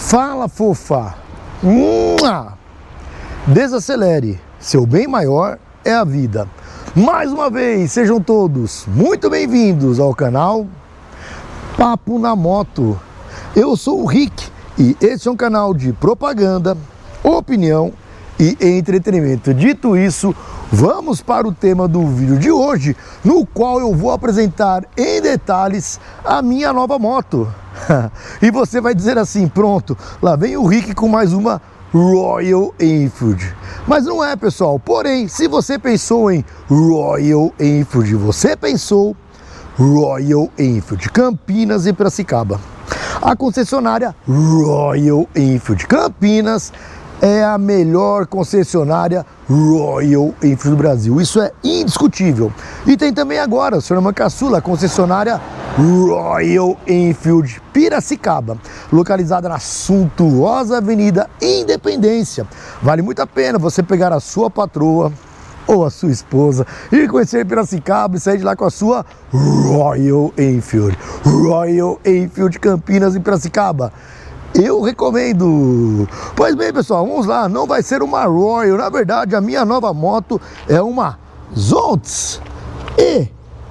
Fala, fofa! Desacelere, seu bem maior é a vida. Mais uma vez, sejam todos muito bem-vindos ao canal Papo na Moto. Eu sou o Rick e este é um canal de propaganda, opinião e entretenimento. Dito isso, vamos para o tema do vídeo de hoje, no qual eu vou apresentar em detalhes a minha nova moto. E você vai dizer assim, pronto, lá vem o Rick com mais uma Royal Enfield. Mas não é, pessoal. Porém, se você pensou em Royal Enfield, você pensou Royal Enfield, Campinas e Piracicaba. A concessionária Royal Enfield Campinas é a melhor concessionária Royal Enfield do Brasil. Isso é indiscutível. E tem também agora, o Sr. Caçula, a concessionária Royal Enfield Piracicaba, localizada na suntuosa Avenida Independência. Vale muito a pena você pegar a sua patroa ou a sua esposa e conhecer Piracicaba e sair de lá com a sua Royal Enfield. Royal Enfield Campinas e Piracicaba. Eu recomendo. Pois bem, pessoal, vamos lá. Não vai ser uma Royal. Na verdade, a minha nova moto é uma Zontes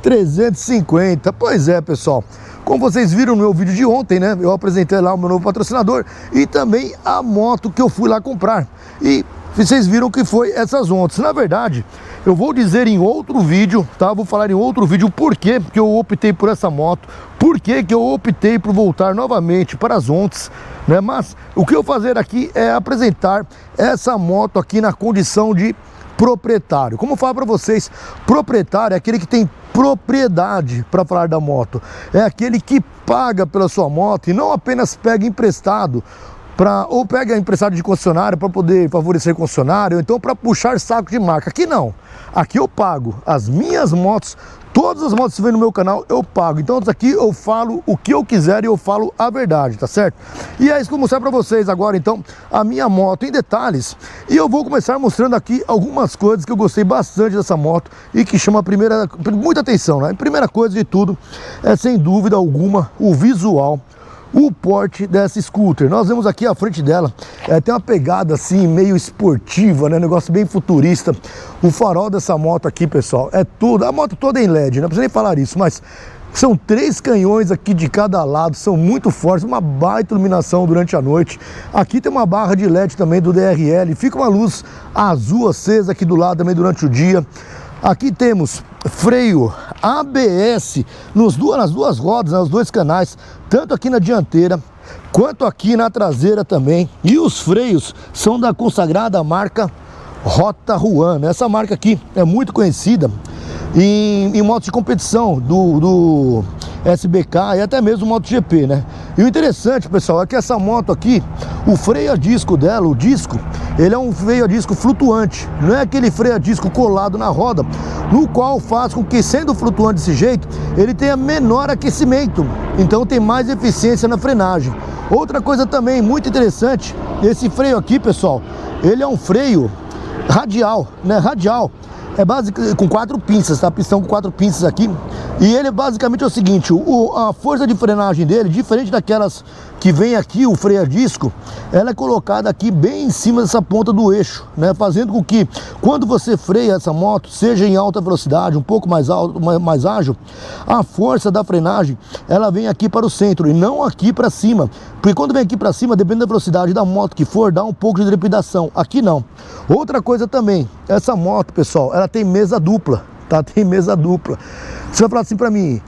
E350. Pois é, pessoal. Como vocês viram no meu vídeo de ontem, né? Eu apresentei lá o meu novo patrocinador e também a moto que eu fui lá comprar. E vocês viram que foi essa Zontes. Na verdade, eu vou dizer em outro vídeo, tá? Vou falar em outro vídeo o porquê que eu optei por essa moto, por que eu optei por voltar novamente para as Zontes, né? Mas o que eu vou fazer aqui é apresentar essa moto aqui na condição de proprietário. Como eu falo para vocês, proprietário é aquele que tem propriedade para falar da moto, é aquele que paga pela sua moto e não apenas pega emprestado, ou pega emprestado de concessionário para poder favorecer concessionário, ou então para puxar saco de marca. Aqui não, aqui eu pago as minhas motos, todas as motos que vem no meu canal eu pago. Então aqui eu falo o que eu quiser e eu falo a verdade, tá certo? E é isso que eu vou mostrar para vocês agora, então, a minha moto em detalhes. E eu vou começar mostrando aqui algumas coisas que eu gostei bastante dessa moto e que chama muita atenção, né? A primeira coisa de tudo é, sem dúvida alguma, o visual, o porte dessa scooter. Nós vemos aqui a frente dela, tem uma pegada assim meio esportiva, né? Um negócio bem futurista. O farol dessa moto aqui, pessoal, é tudo, a moto toda é em LED, não precisa nem falar isso, mas são 3 canhões aqui de cada lado, são muito fortes, uma baita iluminação durante a noite. Aqui tem uma barra de LED também do DRL, fica uma luz azul acesa aqui do lado também durante o dia. Aqui temos freio ABS nas duas rodas, nos 2 canais, tanto aqui na dianteira quanto aqui na traseira também. E os freios são da consagrada marca Rota Ruan. Essa marca aqui é muito conhecida em motos de competição do SBK e até mesmo MotoGP, né? E o interessante, pessoal, é que essa moto aqui, o freio a disco dela, o disco, ele é um freio a disco flutuante, não é aquele freio a disco colado na roda, no qual faz com que, sendo flutuante desse jeito, ele tenha menor aquecimento, então tem mais eficiência na frenagem. Outra coisa também muito interessante, esse freio aqui, pessoal, ele é um freio radial, né? Radial. É basicamente com 4 pinças, tá? Pistão com 4 pinças aqui. E ele basicamente é o seguinte, a força de frenagem dele, diferente daquelas que vem aqui, o freio a disco, ela é colocada aqui bem em cima dessa ponta do eixo, né? Fazendo com que, quando você freia essa moto, seja em alta velocidade, um pouco mais alto, mais ágil, a força da frenagem, ela vem aqui para o centro e não aqui para cima. Porque quando vem aqui para cima, dependendo da velocidade da moto que for, dá um pouco de trepidação. Aqui não. Outra coisa também, essa moto, pessoal, ela tem mesa dupla, tá? Tem mesa dupla. Você vai falar assim para mim,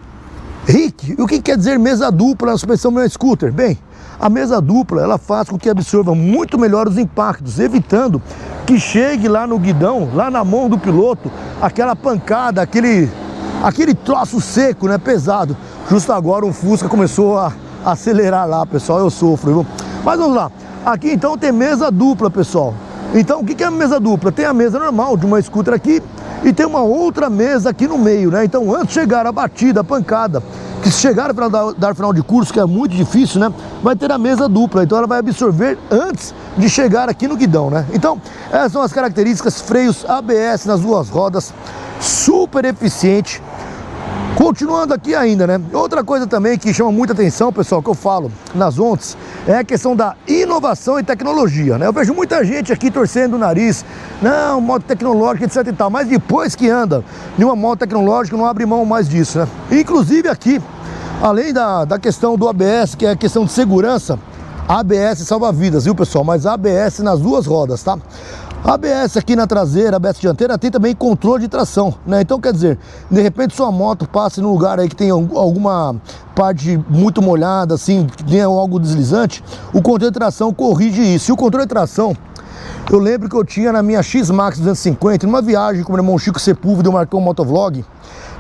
Rick, o que quer dizer mesa dupla na suspensão do meu scooter? Bem, a mesa dupla, ela faz com que absorva muito melhor os impactos, evitando que chegue lá no guidão, lá na mão do piloto, aquela pancada, aquele troço seco, né, pesado. Justo agora o Fusca começou a acelerar lá, pessoal, eu sofro, viu? Mas vamos lá, aqui então tem mesa dupla, pessoal. Então o que é a mesa dupla? Tem a mesa normal de uma scooter aqui e tem uma outra mesa aqui no meio, né? Então antes de chegar a batida, a pancada, que se chegar a dar final de curso, que é muito difícil, né? Vai ter a mesa dupla, então ela vai absorver antes de chegar aqui no guidão, né? Então essas são as características, freios ABS nas 2 rodas, super eficiente. Continuando aqui ainda, né? Outra coisa também que chama muita atenção, pessoal, que eu falo nas ondas, é a questão da inovação e tecnologia, né? Eu vejo muita gente aqui torcendo o nariz, não, moto tecnológica, etc e tal, mas depois que anda em uma moto tecnológica não abre mão mais disso, né? Inclusive aqui, além da questão do ABS, que é a questão de segurança, ABS salva vidas, viu, pessoal? Mas ABS nas duas rodas, tá? ABS aqui na traseira, ABS dianteira, tem também controle de tração, né? Então, quer dizer, de repente sua moto passa num lugar aí que tem alguma parte muito molhada, assim, que tem algo deslizante, o controle de tração corrige isso. E o controle de tração, eu lembro que eu tinha na minha X-Max 250, numa viagem com o meu irmão Chico Sepúlveda, eu marquei um motovlog,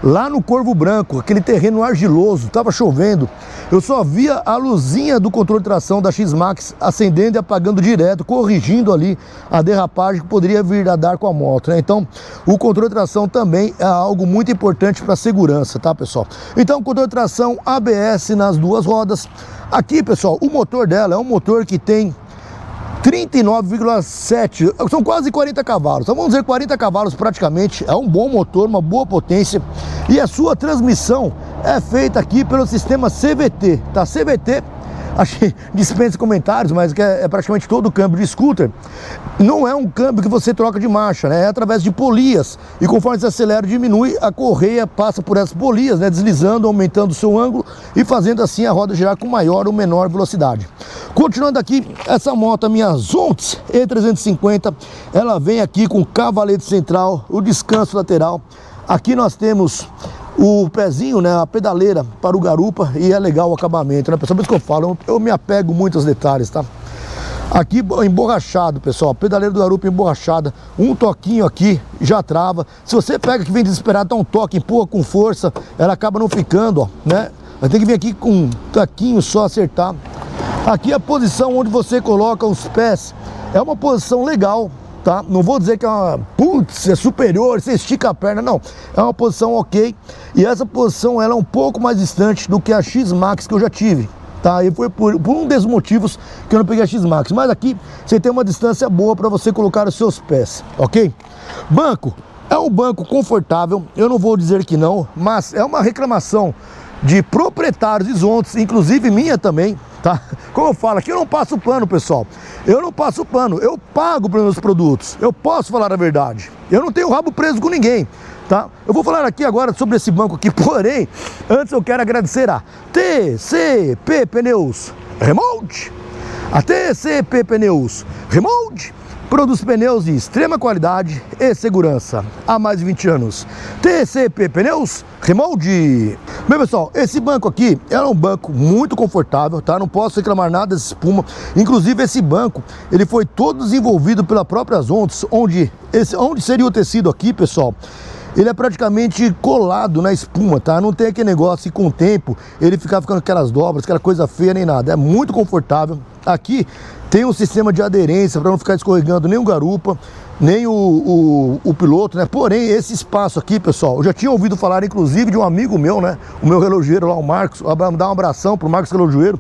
lá no Corvo Branco, aquele terreno argiloso, tava chovendo, eu só via a luzinha do controle de tração da X-Max acendendo e apagando direto, corrigindo ali a derrapagem que poderia vir a dar com a moto, né? Então, o controle de tração também é algo muito importante para a segurança, tá, pessoal? Então, controle de tração ABS nas duas rodas. Aqui, pessoal, o motor dela é um motor que tem 39,7, são quase 40 cavalos, então vamos dizer 40 cavalos praticamente, é um bom motor, uma boa potência, e a sua transmissão é feita aqui pelo sistema CVT, tá? CVT, acho que dispensa comentários, mas que é praticamente todo o câmbio de scooter, não é um câmbio que você troca de marcha, né? É através de polias, e conforme você acelera e diminui, a correia passa por essas polias, né? Deslizando, aumentando o seu ângulo e fazendo assim a roda girar com maior ou menor velocidade. Continuando aqui, essa moto, a minha Zontes E350, ela vem aqui com cavalete central, o descanso lateral. Aqui nós temos o pezinho, né, a pedaleira para o garupa, e é legal o acabamento, né, pessoal? Por isso que eu falo, eu me apego muito aos detalhes, tá? Aqui emborrachado, pessoal, pedaleira do garupa emborrachada, um toquinho aqui já trava. Se você pega que vem desesperado, dá um toque, empurra com força, ela acaba não ficando, ó, né? Vai ter que vir aqui com um taquinho só acertar. Aqui a posição onde você coloca os pés é uma posição legal, tá? Não vou dizer que é uma, putz, é superior, você estica a perna, não. É uma posição ok, e essa posição ela é um pouco mais distante do que a X-Max que eu já tive, tá? E foi por um desses motivos que eu não peguei a X-Max, mas aqui você tem uma distância boa para você colocar os seus pés, ok? Banco, é um banco confortável, eu não vou dizer que não, mas é uma reclamação de proprietários de Zontes, inclusive minha também, tá? Como eu falo, aqui eu não passo pano, pessoal. Eu não passo pano, eu pago pelos meus produtos. Eu posso falar a verdade. Eu não tenho rabo preso com ninguém, tá? Eu vou falar aqui agora sobre esse banco aqui, porém, antes eu quero agradecer a TCP Pneus Remold. A TCP Pneus Remold produz pneus de extrema qualidade e segurança há mais de 20 anos. TCP Pneus Remold. Bem, pessoal, esse banco aqui é um banco muito confortável, tá? Não posso reclamar nada dessa espuma. Inclusive, esse banco, ele foi todo desenvolvido pela própria Zontes, onde seria o tecido aqui, pessoal, ele é praticamente colado na espuma, tá? Não tem aquele negócio e com o tempo ele ficando aquelas dobras, aquela coisa feia nem nada. É muito confortável. Aqui tem um sistema de aderência para não ficar escorregando nem o garupa, nem o piloto, né? Porém, esse espaço aqui, pessoal, eu já tinha ouvido falar, inclusive, de um amigo meu, né? O meu relojoeiro lá, o Marcos, dar um abração pro Marcos Relojoeiro.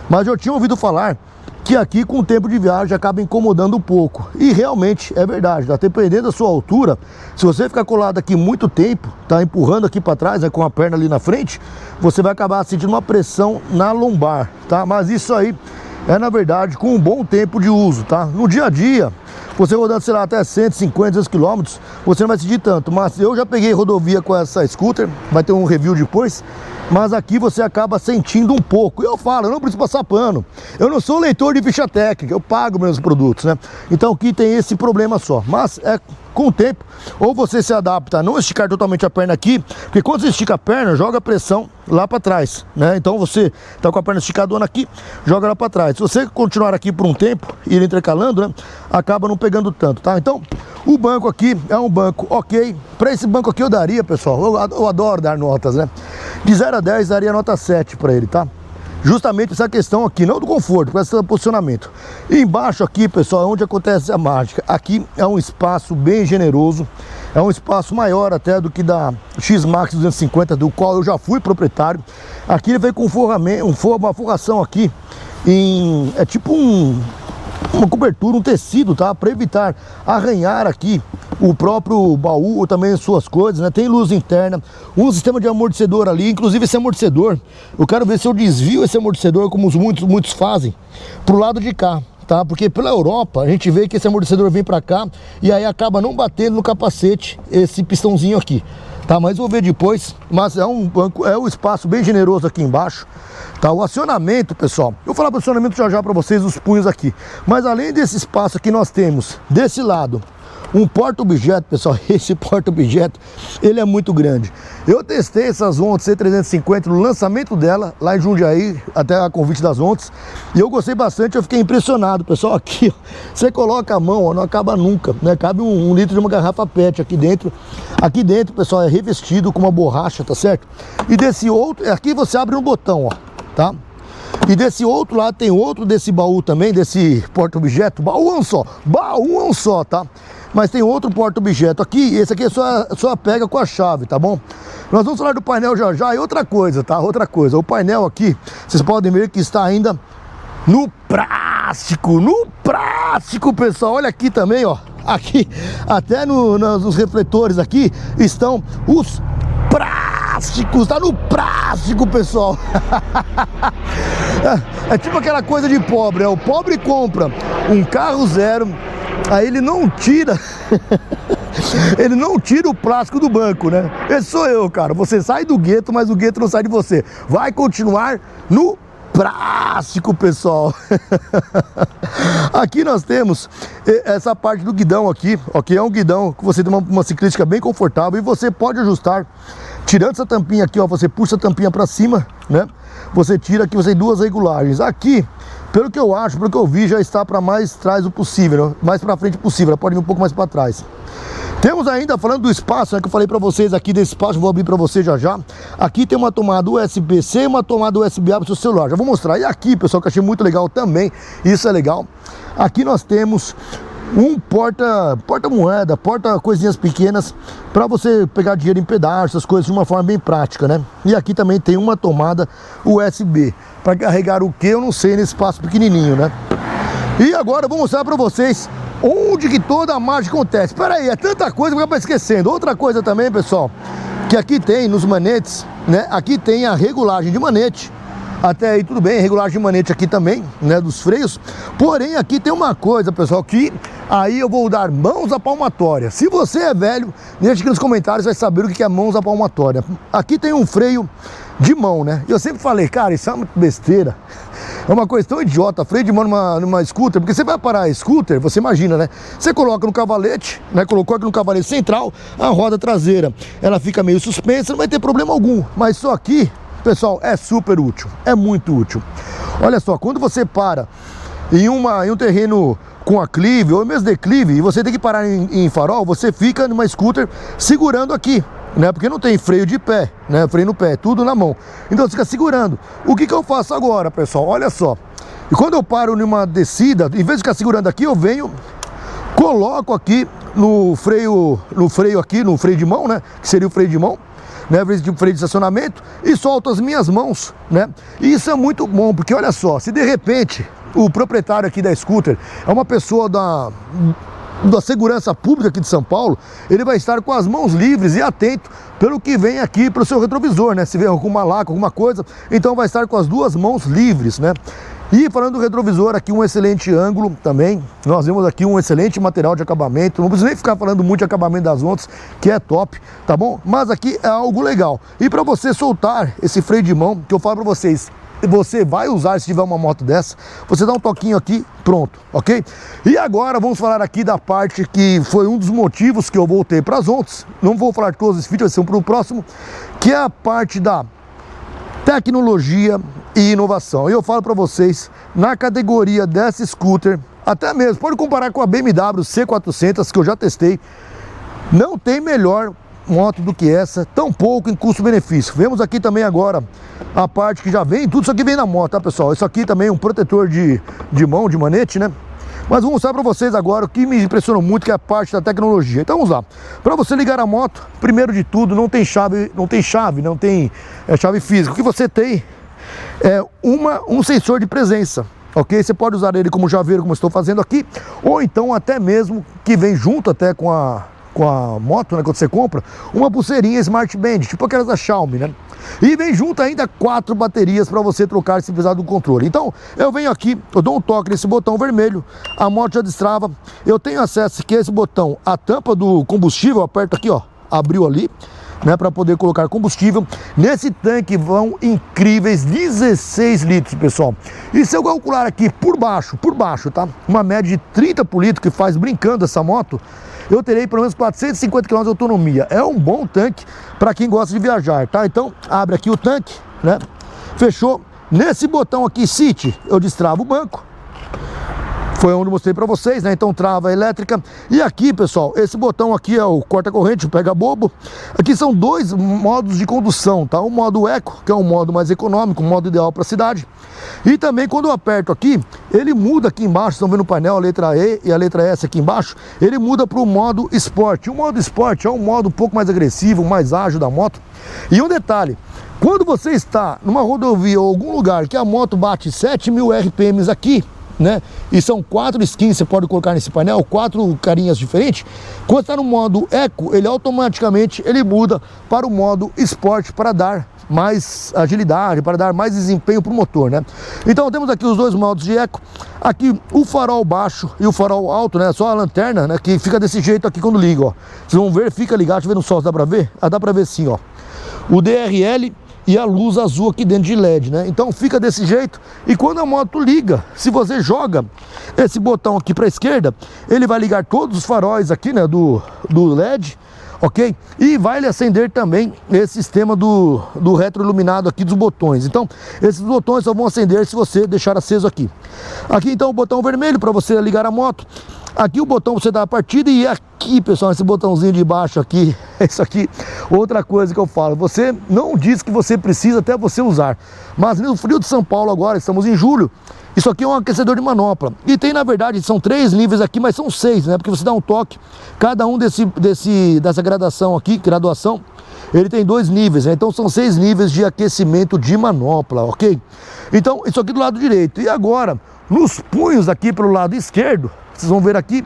Mas eu tinha ouvido falar que aqui, com o tempo de viagem, acaba incomodando um pouco. E realmente é verdade, tá? Dependendo da sua altura, se você ficar colado aqui muito tempo, tá empurrando aqui para trás, né, com a perna ali na frente, você vai acabar sentindo uma pressão na lombar, tá? Mas isso aí é, na verdade, com um bom tempo de uso, tá? No dia a dia, você rodando, sei lá, até 150, 200 km, você não vai sentir tanto. Mas eu já peguei rodovia com essa scooter, vai ter um review depois, mas aqui você acaba sentindo um pouco. E eu falo, eu não preciso passar pano. Eu não sou leitor de ficha técnica, eu pago meus produtos, né? Então aqui tem esse problema só. Mas é com o tempo, ou você se adapta a não esticar totalmente a perna aqui, porque quando você estica a perna, joga a pressão lá para trás, né? Então você tá com a perna esticadona aqui, joga lá para trás. Se você continuar aqui por um tempo, ir intercalando, né, acaba não pegando tanto, tá? Então, o banco aqui é um banco ok. Para esse banco aqui eu daria, pessoal, eu adoro dar notas, né? De 0 a 10 daria nota 7 para ele, tá? Justamente essa questão aqui, não do conforto, com esse posicionamento. E embaixo aqui, pessoal, é onde acontece a mágica. Aqui é um espaço bem generoso, é um espaço maior até do que da X-Max 250, do qual eu já fui proprietário. Aqui ele veio com uma forração aqui, é tipo uma cobertura, um tecido, tá? Para evitar arranhar aqui o próprio baú, também suas coisas, né? Tem luz interna, um sistema de amortecedor ali, inclusive esse amortecedor, eu quero ver se eu desvio esse amortecedor, como muitos fazem, pro lado de cá. Tá? Porque pela Europa a gente vê que esse amortecedor vem para cá e aí acaba não batendo no capacete esse pistãozinho aqui, tá? Mas vou ver depois. Mas é um espaço bem generoso aqui embaixo, tá? O acionamento, pessoal, eu vou falar do acionamento já para vocês, os punhos aqui. Mas além desse espaço aqui, nós temos desse lado um porta-objeto, pessoal. Esse porta-objeto, ele é muito grande. Eu testei essas Ondas C350 no lançamento dela, lá em Jundiaí, até a convite das Ondas, e eu gostei bastante, eu fiquei impressionado, pessoal. Aqui, ó, você coloca a mão, ó, não acaba nunca, né? Cabe um litro de uma garrafa PET aqui dentro. Aqui dentro, pessoal, é revestido com uma borracha, tá certo? E desse outro, aqui você abre um botão, ó, tá? E desse outro lado tem outro desse baú também, desse porta-objeto. Baú é um só, tá? Mas tem outro porta-objeto aqui, esse aqui é só pega com a chave, tá bom? Nós vamos falar do painel já e outra coisa, tá? Outra coisa, o painel aqui, vocês podem ver que está ainda no plástico, pessoal. Olha aqui também, ó, aqui, até nos refletores aqui, estão os plásticos, tá no plástico, pessoal. É tipo aquela coisa de pobre, né? O pobre compra um carro zero, aí ele não tira ele não tira o plástico do banco, né? Esse sou eu, cara. Você sai do gueto, mas o gueto não sai de você. Vai continuar no plástico, pessoal. Aqui nós temos essa parte do guidão aqui, ok? É um guidão que você tem uma ciclística bem confortável e você pode ajustar, tirando essa tampinha aqui, ó, você puxa a tampinha para cima, né? Você tira aqui, você tem duas regulagens. Aqui, pelo que eu acho, pelo que eu vi, já está para mais trás o possível, né? Mais para frente possível, ela pode vir um pouco mais para trás. Temos ainda, falando do espaço, né, que eu falei para vocês aqui desse espaço, vou abrir para vocês já. Aqui tem uma tomada USB-C e uma tomada USB-A para o seu celular. Já vou mostrar. E aqui, pessoal, que eu achei muito legal também, isso é legal. Aqui nós temos um porta-moeda, porta-coisinhas pequenas para você pegar dinheiro em pedaços, essas coisas de uma forma bem prática, né? E aqui também tem uma tomada USB para carregar o que eu não sei nesse espaço pequenininho, né? E agora eu vou mostrar para vocês onde que toda a mágica acontece. Espera aí, é tanta coisa que eu acabo esquecendo. Outra coisa também, pessoal, que aqui tem nos manetes, né? Aqui tem a regulagem de manete. Até aí tudo bem, regulagem de manete aqui também, né, dos freios. Porém, aqui tem uma coisa, pessoal, que aí eu vou dar mãos à palmatória. Se você é velho, deixa aqui nos comentários, vai saber o que é mãos à palmatória. Aqui tem um freio de mão, né? Eu sempre falei, cara, isso é uma besteira. É uma coisa tão idiota, freio de mão numa scooter, porque você vai parar a scooter, você imagina, né? Você coloca no cavalete, né? Colocou aqui no cavalete central, a roda traseira, ela fica meio suspensa, não vai ter problema algum. Mas só aqui, pessoal, é super útil, é muito útil. Olha só, quando você para em um terreno com aclive ou mesmo declive e você tem que parar em farol, você fica numa scooter segurando aqui, né? Porque não tem freio de pé, né? Freio no pé, tudo na mão. Então você fica segurando. O que eu faço agora, pessoal? Olha só. E quando eu paro numa descida, em vez de ficar segurando aqui, eu venho, coloco aqui no freio de mão, né? Que seria o freio de mão, né, freio de estacionamento, e solto as minhas mãos, né? E isso é muito bom, porque olha só, se de repente o proprietário aqui da scooter é uma pessoa da segurança pública aqui de São Paulo, ele vai estar com as mãos livres e atento pelo que vem aqui para o seu retrovisor, né? Se vem alguma laca, alguma coisa, então vai estar com as duas mãos livres, né? E falando do retrovisor, aqui um excelente ângulo também. Nós vemos aqui um excelente material de acabamento. Não preciso nem ficar falando muito de acabamento das Ondas, que é top, tá bom? Mas aqui é algo legal. E para você soltar esse freio de mão, que eu falo para vocês, você vai usar se tiver uma moto dessa, você dá um toquinho aqui, pronto, ok? E agora vamos falar aqui da parte que foi um dos motivos que eu voltei para as Ondas. Não vou falar de todos esses vídeos, vai ser um para o próximo, que é a parte da tecnologia e inovação. E eu falo para vocês, na categoria dessa scooter, até mesmo, pode comparar com a BMW C400, que eu já testei, não tem melhor moto do que essa, tão pouco em custo-benefício. Vemos aqui também agora a parte que já vem, tudo isso aqui vem na moto, tá, pessoal? Isso aqui também é um protetor de mão, de manete, né? Mas vou mostrar para vocês agora o que me impressionou muito, que é a parte da tecnologia. Então vamos lá. Para você ligar a moto, primeiro de tudo, não tem chave física. O que você tem é um sensor de presença, ok? Você pode usar ele como chaveiro, como eu estou fazendo aqui, ou então até mesmo que vem junto até com a moto, né, quando você compra, uma pulseirinha Smart Band, tipo aquelas da Xiaomi, né? E vem junto ainda 4 baterias para você trocar se precisar do controle. Então, eu venho aqui, eu dou um toque nesse botão vermelho, a moto já destrava. Eu tenho acesso aqui a esse botão, a tampa do combustível, eu aperto aqui, ó, abriu ali, né, para poder colocar combustível. Nesse tanque vão incríveis 16 litros, pessoal. E se eu calcular aqui por baixo, tá? Uma média de 30 por litro, que faz brincando essa moto, eu terei pelo menos 450 km de autonomia. É um bom tanque para quem gosta de viajar, tá? Então, abre aqui o tanque, né? Fechou. Nesse botão aqui, City, eu destravo o banco. Foi onde eu mostrei para vocês, né? Então trava elétrica. E aqui, pessoal, esse botão aqui é o corta-corrente, o pega-bobo. Aqui são 2 modos de condução, tá? O modo Eco, que é um modo mais econômico, um modo ideal para a cidade. E também quando eu aperto aqui, ele muda aqui embaixo, estão vendo o painel, a letra E e a letra S aqui embaixo, ele muda para o modo Sport. O modo Sport é um modo um pouco mais agressivo, mais ágil da moto. E um detalhe, quando você está numa rodovia ou algum lugar que a moto bate 7.000 RPMs aqui, né? E são 4 skins, você pode colocar nesse painel, 4 carinhas diferentes. Quando está no modo Eco, ele automaticamente muda para o modo Sport para dar mais agilidade, para dar mais desempenho para o motor, né? Então temos aqui os 2 modos de Eco. Aqui o farol baixo e o farol alto, né? Só a lanterna, né? Que fica desse jeito aqui quando liga, ó. Vocês vão ver, fica ligado, deixa eu ver no sol, dá para ver? Ah, dá para ver sim, ó. O DRL e a luz azul aqui dentro de LED, né? Então fica desse jeito. E quando a moto liga, se você joga esse botão aqui para a esquerda, ele vai ligar todos os faróis aqui, né, do LED, ok? E vai lhe acender também esse sistema do retroiluminado aqui dos botões. Então esses botões só vão acender se você deixar aceso aqui. Aqui então o botão vermelho para você ligar a moto. Aqui o botão você dá a partida, e aqui, pessoal, esse botãozinho de baixo aqui, isso aqui, outra coisa que eu falo, você não diz que você precisa até você usar, mas no frio de São Paulo agora, estamos em julho, isso aqui é um aquecedor de manopla, e tem na verdade, são 3 níveis aqui, mas são 6, né, porque você dá um toque, cada um dessa graduação aqui, ele tem 2 níveis, né? Então são 6 níveis de aquecimento de manopla, ok? Então, isso aqui do lado direito, e agora, nos punhos aqui pelo lado esquerdo, vocês vão ver aqui,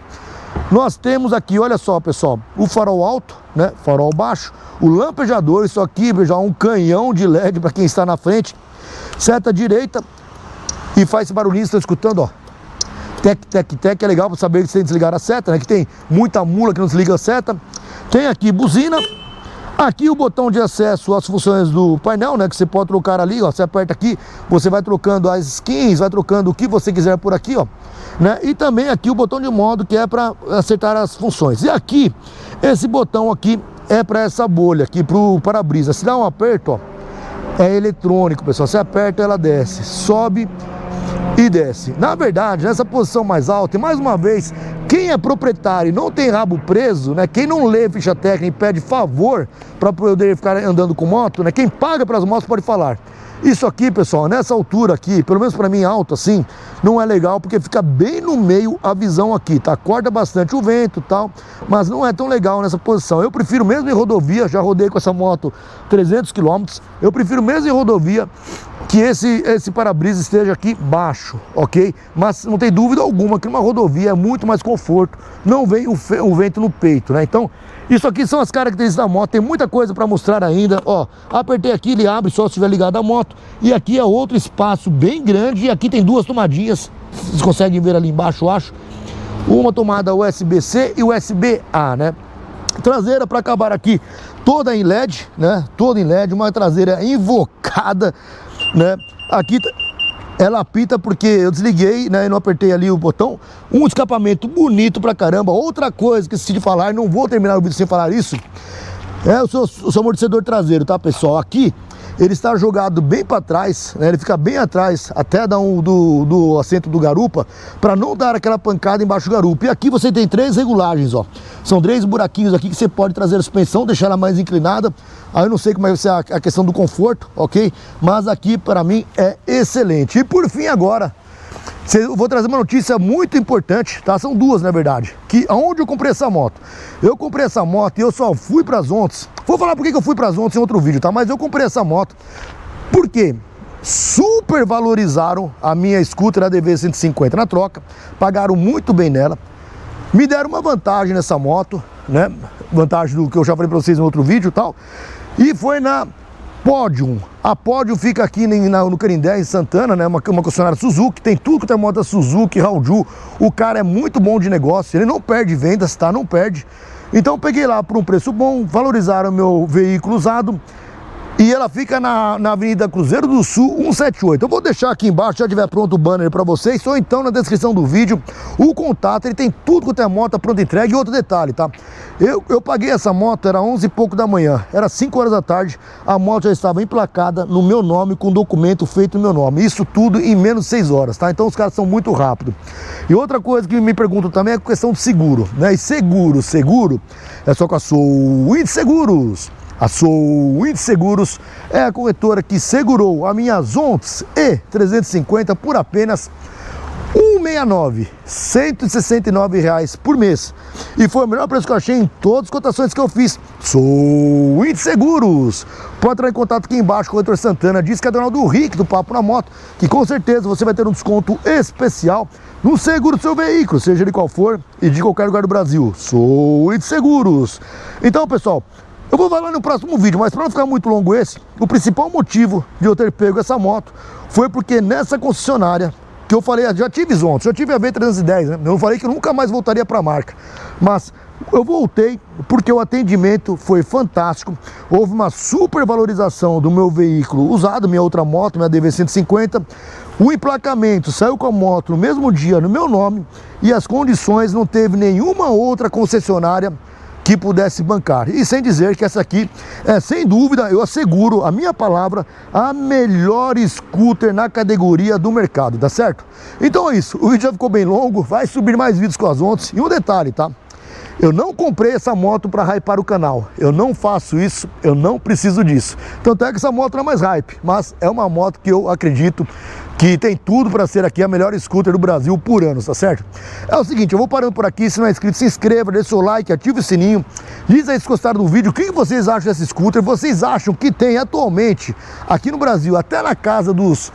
nós temos aqui, olha só, pessoal, o farol alto, né, farol baixo, o lampejador, isso aqui já é um canhão de LED para quem está na frente, seta direita, e faz esse barulhinho, vocês estão escutando, ó, tec, tec, tec, é legal para saber que você tem que desligar a seta, né, que tem muita mula que não desliga a seta. Tem aqui buzina, aqui o botão de acesso às funções do painel, né, que você pode trocar ali, ó, você aperta aqui, você vai trocando as skins, vai trocando o que você quiser por aqui, ó, né? E também aqui o botão de modo, que é para acertar as funções. E aqui, esse botão aqui é para essa bolha aqui, para o para-brisa. Se dá um aperto, ó, é eletrônico, pessoal. Você aperta, ela desce, sobe e desce. Na verdade, nessa posição mais alta, e mais uma vez, quem é proprietário e não tem rabo preso, né? Quem não lê ficha técnica e pede favor para poder ficar andando com moto, né? Quem paga pelas motos pode falar. Isso aqui, pessoal, nessa altura aqui, pelo menos para mim alto assim, não é legal, porque fica bem no meio a visão aqui, tá? Corta bastante o vento e tal, mas não é tão legal nessa posição. Eu prefiro mesmo em rodovia, já rodei com essa moto 300 km, eu prefiro mesmo em rodovia que esse para-brisa esteja aqui baixo, ok? Mas não tem dúvida alguma que numa rodovia é muito mais conforto, não vem o vento no peito, né? Então, isso aqui são as características da moto, tem muita coisa para mostrar ainda, ó, apertei aqui, ele abre só se estiver ligado a moto, e aqui é outro espaço bem grande, e aqui tem 2 tomadinhas, vocês conseguem ver ali embaixo, eu acho, uma tomada USB-C e USB-A, né? Traseira para acabar aqui, toda em LED, né? Toda em LED, uma traseira invocada, né? Aqui ela apita porque eu desliguei, né, e não apertei ali o botão. Um escapamento bonito pra caramba. Outra coisa que esqueci de falar, não vou terminar o vídeo sem falar isso, é o seu amortecedor traseiro, tá, pessoal? Aqui ele está jogado bem para trás, né? Ele fica bem atrás, até do assento do garupa, para não dar aquela pancada embaixo do garupa. E aqui você tem 3 regulagens, ó. São 3 buraquinhos aqui que você pode trazer a suspensão, deixar ela mais inclinada. Aí eu não sei como vai ser a questão do conforto, ok? Mas aqui para mim é excelente. E por fim agora, eu vou trazer uma notícia muito importante, tá? São 2 na verdade. Que aonde eu comprei essa moto? Eu comprei essa moto e eu só fui para as Ontes. Vou falar por que eu fui para as Ontes em outro vídeo, tá? Mas eu comprei essa moto porque super valorizaram a minha scooter ADV 150 na troca, pagaram muito bem nela, me deram uma vantagem nessa moto, né? Vantagem do que eu já falei para vocês no outro vídeo e tal. E foi na Podium. A Podium fica aqui no Canindé, em Santana, né? Uma concessionária Suzuki, tem tudo que tem moto da Suzuki, Hauju. O cara é muito bom de negócio, ele não perde vendas, tá? Não perde. Então eu peguei lá por um preço bom, valorizaram meu veículo usado. E ela fica na Avenida Cruzeiro do Sul, 178. Eu vou deixar aqui embaixo, já tiver pronto o banner para vocês, ou então na descrição do vídeo, o contato, ele tem tudo quanto é moto, pronto entrega. E outro detalhe, tá? Eu paguei essa moto, era 11 e pouco da manhã, era 5 horas da tarde, a moto já estava emplacada no meu nome, com documento feito no meu nome. Isso tudo em menos de 6 horas, tá? Então os caras são muito rápidos. E outra coisa que me perguntam também é a questão de seguro, né? E seguro é só com a Soul Seguros. A Soul Seguros é a corretora que segurou a minha Onix E350 por apenas R$ 169 por mês. E foi o melhor preço que eu achei em todas as cotações que eu fiz. Soul Seguros. Pode entrar em contato aqui embaixo, corretor Santana, diz que é canal do Rick, do Papo na Moto, que com certeza você vai ter um desconto especial no seguro do seu veículo, seja ele qual for e de qualquer lugar do Brasil. Soul Seguros. Então, pessoal, eu vou falar no próximo vídeo, mas para não ficar muito longo o principal motivo de eu ter pego essa moto foi porque nessa concessionária, que eu falei, já tive Onix, já tive a V310, né? Eu falei que eu nunca mais voltaria para a marca, mas eu voltei porque o atendimento foi fantástico, houve uma super valorização do meu veículo usado, minha outra moto, minha DV150, o emplacamento saiu com a moto no mesmo dia no meu nome e as condições não teve nenhuma outra concessionária que pudesse bancar. E sem dizer que essa aqui é, sem dúvida, eu asseguro, a minha palavra, a melhor scooter na categoria do mercado, tá certo? Então é isso, o vídeo já ficou bem longo, vai subir mais vídeos com as Onix. E um detalhe, tá? Eu não comprei essa moto para hypar o canal, eu não faço isso, eu não preciso disso. Tanto é que essa moto não é mais hype, mas é uma moto que eu acredito que tem tudo para ser aqui a melhor scooter do Brasil por anos, tá certo? É o seguinte, eu vou parando por aqui, se não é inscrito, se inscreva, deixa o seu like, ative o sininho, diz aí se gostaram do vídeo, o que vocês acham dessa scooter, vocês acham que tem atualmente aqui no Brasil, até na casa dos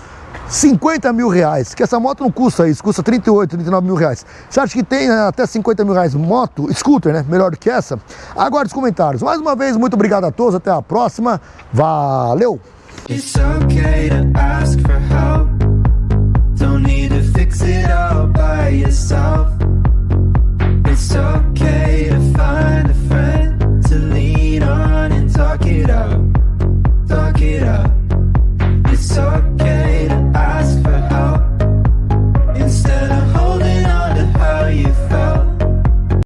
50 mil reais, que essa moto não custa isso, custa 38, 39 mil reais. Você acha que tem até 50 mil reais moto, scooter, né? Melhor do que essa? Aguarde os comentários. Mais uma vez, muito obrigado a todos, até a próxima. Valeu! It's okay to ask for help. Don't need to fix it all by yourself. It's okay.